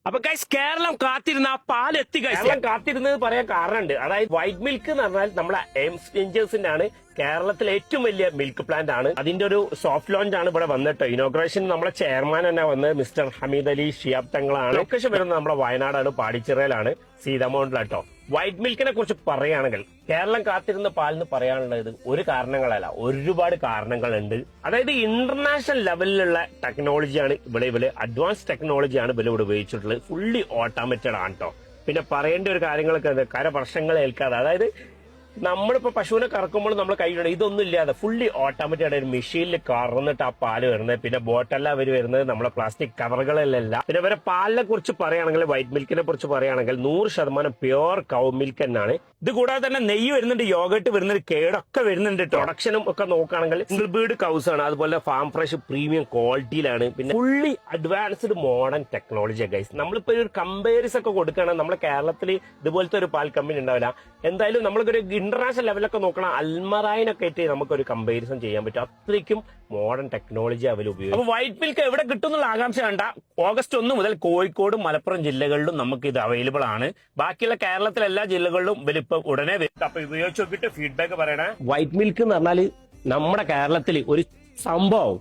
അപ്പൊ ഗൈസ് കേരളം കാത്തിരുന്ന ആ പാൽ എത്തി കേരളം കാത്തിരുന്നത് പറയാൻ കാരണമുണ്ട്. അതായത് വൈറ്റ് മിൽക്ക് എന്ന് പറഞ്ഞാൽ നമ്മളെ എയിംസ് വെഞ്ചേഴ്സിന്റെ ആണ് കേരളത്തിലെ ഏറ്റവും വലിയ മിൽക്ക് പ്ലാന്റ് ആണ്. അതിന്റെ ഒരു സോഫ്റ്റ് ലോഞ്ച് ആണ് ഇവിടെ വന്നിട്ട്. ഇനോഗ്രേഷൻ നമ്മളെ ചെയർമാൻ തന്നെ വന്നത് മിസ്റ്റർ ഹമീദ് അലി ഷിയാബ് തങ്ങളാണ്. ലൊക്കേഷൻ വരുന്നത് നമ്മുടെ വയനാടാണ്, പാടിച്ചിറയിലാണ്, സീതാമൗണ്ടിലാട്ടോ. വൈറ്റ് മിൽക്കിനെ കുറിച്ച് പറയുകയാണെങ്കിൽ കേരളം കാത്തിരുന്ന പാലിന് പറയാനുള്ളത് ഒരു കാരണങ്ങളല്ല, ഒരുപാട് കാരണങ്ങളുണ്ട്. അതായത് ഇന്റർനാഷണൽ ലെവലിലുള്ള ടെക്നോളജിയാണ് ഇവിടെ അഡ്വാൻസ് ടെക്നോളജിയാണ് ഇവിടെ ഉപയോഗിച്ചിട്ടുള്ളത്. ഫുള്ളി ഓട്ടോമേറ്റഡ് ആണ് കേട്ടോ. പിന്നെ പറയേണ്ട ഒരു കാര്യങ്ങളൊക്കെ കരവർഷങ്ങൾ ഏൽക്കാതെ, അതായത് നമ്മളിപ്പോ പശുവിനെ കറക്കുമ്പോൾ നമ്മൾ കൈയിടണം, ഇതൊന്നും ഇല്ലാതെ ഫുള്ളി ഓട്ടോമാറ്റിക് ഒരു മെഷീനിൽ കറന്നിട്ട് ആ പാല് വരുന്നത്. പിന്നെ ബോട്ടല്ല അവർ വരുന്നത് നമ്മളെ പ്ലാസ്റ്റിക് കവറുകളിലല്ല. പിന്നെ ഇവരെ പാലിനെ കുറിച്ച് പറയുകയാണെങ്കിൽ, വൈറ്റ് മിൽക്കിനെ കുറിച്ച് പറയുകയാണെങ്കിൽ 100% പ്യുവർ കൗ മിൽക്ക് തന്നെയാണ്. ഇത് കൂടാതെ തന്നെ നെയ്യ് വരുന്നുണ്ട്, യോഗട്ട് വരുന്നുണ്ട്, കേടൊക്കെ വരുന്നുണ്ട്. പ്രൊഡക്ഷനും ഒക്കെ നോക്കുകയാണെങ്കിൽ സിംഗിൾ ബീഡ് കൗസ് ആണ്. അതുപോലെ ഫാം ഫ്രഷ് പ്രീമിയം ക്വാളിറ്റിയിലാണ്. പിന്നെ fully advanced modern technology guys. നമ്മളിപ്പോ ഒരു കമ്പയറിസ് ഒക്കെ കൊടുക്കുകയാണെങ്കിൽ നമ്മുടെ കേരളത്തിൽ ഇതുപോലത്തെ ഒരു പാൽ കമ്പനി ഉണ്ടാവില്ല. എന്തായാലും നമ്മൾക്കൊരു ഇന്റർനാഷണൽ ലെവലൊക്കെ നോക്കണം, അൽമറായിനൊക്കെ ആയിട്ട് നമുക്കൊരു കമ്പാരിസൺ ചെയ്യാൻ പറ്റും. അത്രയ്ക്കും മോഡേൺ ടെക്നോളജി അവർ ഉപയോഗിക്കും. അപ്പൊ വൈറ്റ് മിൽക്ക് എവിടെ കിട്ടുന്നുള്ള ആകാംക്ഷ വേണ്ട. ഓഗസ്റ്റ് 1 മുതൽ കോഴിക്കോടും മലപ്പുറം ജില്ലകളിലും നമുക്ക് ഇത് അവൈലബിൾ ആണ്. ബാക്കിയുള്ള കേരളത്തിലെ എല്ലാ ജില്ലകളിലും ഇവരിപ്പം ഉടനെ വരും. അപ്പൊ ഉപയോഗിച്ച് നോക്കിയിട്ട് ഫീഡ്ബാക്ക് പറയണേ. വൈറ്റ് മിൽക്ക് എന്ന് പറഞ്ഞാൽ നമ്മുടെ കേരളത്തിൽ ഒരു സംഭവം